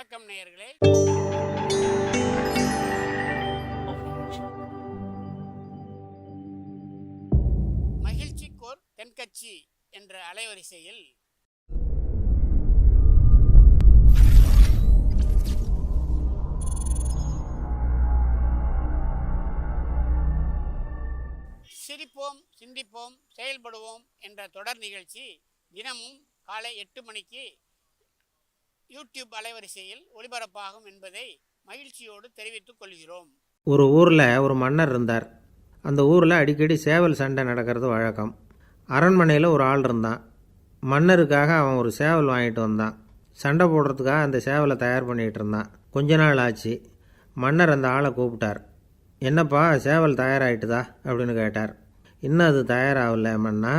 வணக்கம் நேயர்களே. மகிழ்ச்சிக்கோர் தென்கட்சி என்ற அலைவரிசையில் சிரிப்போம், சிந்திப்போம், செயல்படுவோம் என்ற தொடர் நிகழ்ச்சி தினமும் காலை 8 மணிக்கு யூடியூப் அலைவரிசையில் ஒளிபரப்பாகும் என்பதை மகிழ்ச்சியோடு தெரிவித்துக் கொள்கிறோம். ஒரு ஊரில் ஒரு மன்னர் இருந்தார். அந்த ஊரில் அடிக்கடி சேவல் சண்டை நடக்கிறது வழக்கம். அரண்மனையில் ஒரு ஆள் இருந்தான். மன்னருக்காக அவன் ஒரு சேவல் வாங்கிட்டு வந்தான். சண்டை போடுறதுக்காக அந்த சேவலை தயார் பண்ணிகிட்டு இருந்தான். கொஞ்ச நாள் ஆச்சு. மன்னர் அந்த ஆளை கூப்பிட்டார். என்னப்பா, சேவல் தயாராகிட்டுதா அப்படின்னு கேட்டார். இன்னும் அது தயாராகல மன்னா,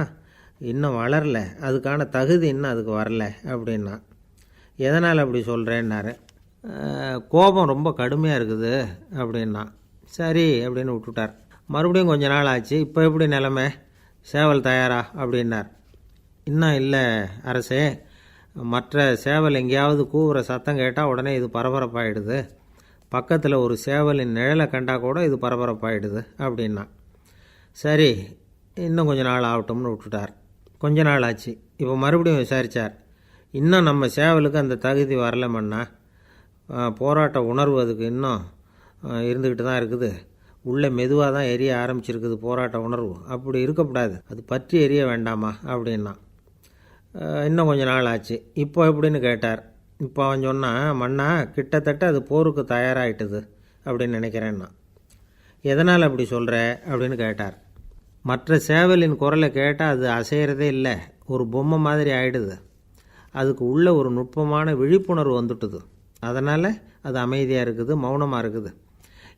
இன்னும் வளரல, அதுக்கான தகுதி இன்னும் அதுக்கு வரல அப்படின்னா. எதனால் அப்படி சொல்கிறேன்னாரு. கோபம் ரொம்ப கடுமையாக இருக்குது அப்படின்னா. சரி அப்படின்னு விட்டுட்டார். மறுபடியும் கொஞ்ச நாள் ஆச்சு. இப்போ எப்படி நிலைமை, சேவல் தயாரா அப்படின்னார். இன்னும் இல்லை அரசே, மற்ற சேவல் எங்கேயாவது கூவுற சத்தம் கேட்டால் உடனே இது பரபரப்பாயிடுது. பக்கத்தில் ஒரு சேவலின் நிழலை கண்டா கூட இது பரபரப்பாயிடுது அப்படின்னா. சரி, இன்னும் கொஞ்ச நாள் ஆகட்டும்னு விட்டுட்டார். கொஞ்ச நாள் ஆச்சு. இப்போ மறுபடியும் விசாரித்தார். இன்னும் நம்ம சேவலுக்கு அந்த தகுதி வரலமன்னா, போராட்ட உணர்வு அதுக்கு இன்னும் இருந்துக்கிட்டு தான் இருக்குது. உள்ளே மெதுவாக தான் எரிய ஆரம்பிச்சிருக்குது போராட்ட உணர்வு. அப்படி இருக்கக்கூடாது, அது பற்றி எரிய வேண்டாமா அப்படின்னா. இன்னும் கொஞ்ச நாள் ஆச்சு. இப்போ எப்படின்னு கேட்டார். இப்போ அவன் சொன்னான், மன்னா கிட்டத்தட்ட அது போருக்கு தயாராகிட்டுது அப்படின்னு நினைக்கிறேன்னா. எதனால் அப்படி சொல்கிற அப்படின்னு கேட்டார். மற்ற சேவலின் குரலை கேட்டால் அது அசைகிறதே இல்லை, ஒரு பொம்மை மாதிரி ஆகிடுது. அதுக்கு உள்ள ஒரு நுட்பமான விழிப்புணர்வு வந்துட்டுது. அதனால் அது அமைதியாக இருக்குது, மௌனமாக இருக்குது.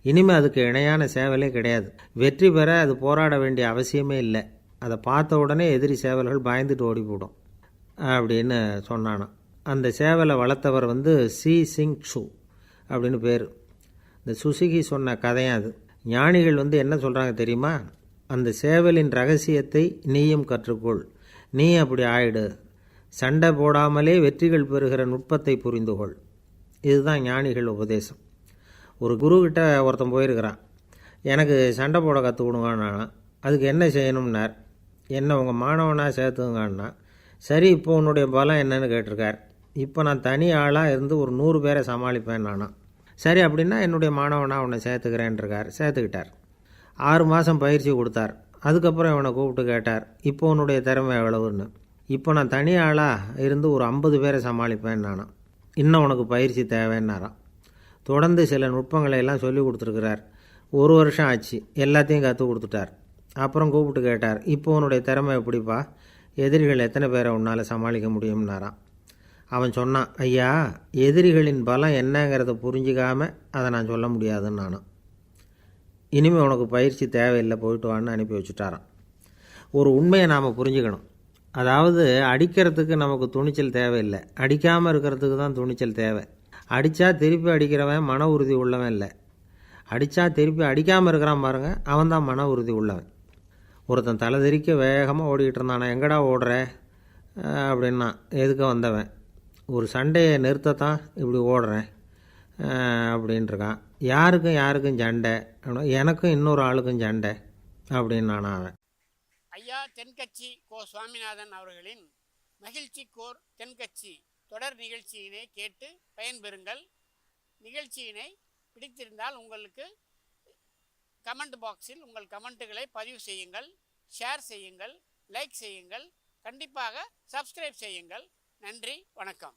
இனிமேல் அதுக்கு இணையான சேவலே கிடையாது. வெற்றி பெற அது போராட வேண்டிய அவசியமே இல்லை. அதை பார்த்த உடனே எதிரி சேவல்கள் பயந்துட்டு ஓடி போடும் அப்படின்னு சொன்னானான். அந்த சேவலை வளர்த்தவர் சி சிங் சு அப்படின்னு பேர். இந்த சுசுகி சொன்ன கதையும் அது. ஞானிகள் என்ன சொல்கிறாங்க தெரியுமா? அந்த சேவலின் ரகசியத்தை நீயும் கற்றுக்கொள், நீ அப்படி ஆயிடு, சண்டை போடாமலே வெற்றிகள் பெறுகிற நுட்பத்தை புரிந்துகொள். இதுதான் ஞானிகள் உபதேசம். ஒரு குருக்கிட்ட ஒருத்தன் போயிருக்கிறான். எனக்கு சண்டை போட கற்றுக் கொடுங்கண்ணா. அதுக்கு என்ன செய்யணும்னார். என்ன உங்கள் மாணவனாக சேர்த்துங்கண்ணா. சரி, இப்போ உன்னுடைய பலம் என்னன்னு கேட்டிருக்கார். இப்போ நான் தனி ஆளாக இருந்து ஒரு 100 பேரை சமாளிப்பேன் நானா. சரி அப்படின்னா என்னுடைய மாணவனாக உன்னை சேர்த்துக்கிறேன்ருக்கார். சேர்த்துக்கிட்டார். 6 மாதம் பயிற்சி கொடுத்தார். அதுக்கப்புறம் இவனை கூப்பிட்டு கேட்டார், இப்போ உன்னுடைய திறமை எவ்வளவுன்னு. இப்போ நான் தனி ஆளாக இருந்து ஒரு 50 பேரை சமாளிப்பேன் நானா. இன்னும் உனக்கு பயிற்சி தேவைன்னாராம். தொடர்ந்து சில நுட்பங்களை எல்லாம் சொல்லி கொடுத்துருக்கிறார். 1 வருஷம் ஆச்சு. எல்லாத்தையும் கற்றுக் கொடுத்துட்டார். அப்புறம் கூப்பிட்டு கேட்டார், இப்போ உன்னுடைய திறமை எப்படிப்பா, எதிரிகள் எத்தனை பேரை உன்னால் சமாளிக்க முடியும்னாராம். அவன் சொன்னான், ஐயா, எதிரிகளின் பலம் என்னங்கிறத புரிஞ்சிக்காம அதை நான் சொல்ல முடியாதுன்னு நானும். இனிமேல் உனக்கு பயிற்சி தேவையில்லை, போயிட்டு வான்னு அனுப்பி வச்சுட்டாரான். ஒரு உண்மையை நாம் புரிஞ்சுக்கணும். அதாவது அடிக்கிறதுக்கு நமக்கு துணிச்சல் தேவையில்லை, அடிக்காமல் இருக்கிறதுக்கு தான் துணிச்சல் தேவை. அடித்தா திருப்பி அடிக்கிறவன் மன உறுதி உள்ளவன் இல்லை, அடித்தா திருப்பி அடிக்காமல் இருக்கிறான் பாருங்க, அவன் தான் மன உறுதி உள்ளவன். ஒருத்தன் தலை தெறிக்க வேகமாக ஓடிக்கிட்டு இருந்தானா. எங்கடா ஓடுற அப்படின்னா. எதுக்க வந்தவன். ஒரு சண்டையை நிறுத்தத்தான் இப்படி ஓடுறேன் அப்படின்ட்டுருக்கான். யாருக்கும் சண்டை, எனக்கும் இன்னொரு ஆளுக்கும் சண்டை அப்படின்னு அவன். ஐயா தென்கட்சி கோ சுவாமிநாதன் அவர்களின் மகிழ்ச்சிக்கோர் தென்கட்சி தொடர் நிகழ்ச்சியினை கேட்டு பயன்பெறுங்கள். நிகழ்ச்சியினை பிடித்திருந்தால் உங்களுக்கு கமெண்ட் பாக்ஸில் உங்கள் கமெண்ட்டுகளை பதிவு செய்யுங்கள், ஷேர் செய்யுங்கள், லைக் செய்யுங்கள், கண்டிப்பாக சப்ஸ்கிரைப் செய்யுங்கள். நன்றி, வணக்கம்.